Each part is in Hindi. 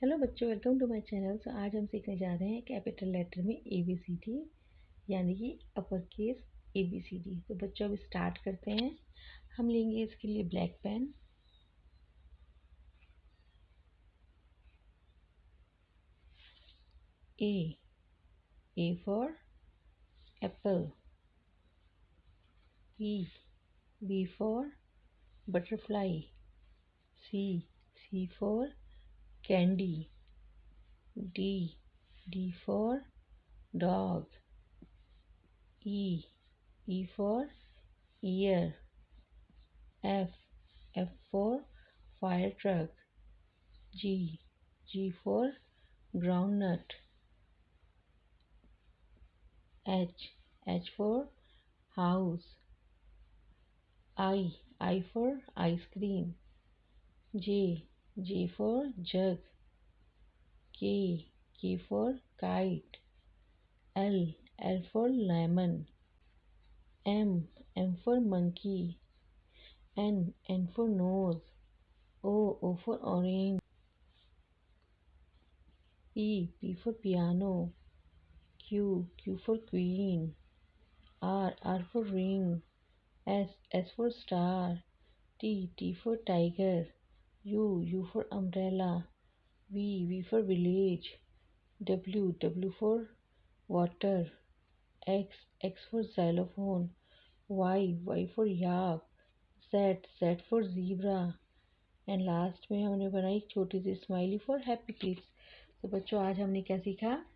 हेलो बच्चों, वेलकम टू माय चैनल। आज हम सीखने जा रहे हैं कैपिटल लेटर में ABCD यानी कि अपर केस ABCD। तो बच्चों अब स्टार्ट करते हैं। हम लेंगे इसके लिए black pen, A for apple, B for butterfly, C for candy, D for dog, E for ear, F for fire truck, G for groundnut, H for house, I for ice cream, J for jug, K for kite, L for lemon, M for monkey, N for nose, O for orange, P for piano, Q for queen, R for ring, S for star, T for tiger, U for umbrella, V for village, W for water, X for xylophone, Y for yak, Z for zebra, and last में हमने बनाई एक छोटी सी स्माइली फॉर हैप्पी किड्स। तो बच्चों आज हमने क्या सीखा?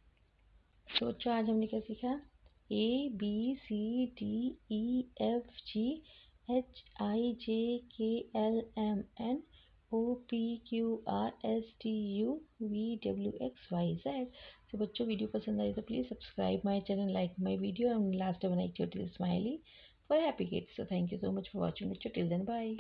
ABCDEFGHIJKLMNOPQRSTUVWXYZ। तो बच्चों वीडियो पसंद आई तो please subscribe my channel, like my video, and last में बनाई छोटी सी smiley for happy kids. So thank you so much for watching. Till then, bye.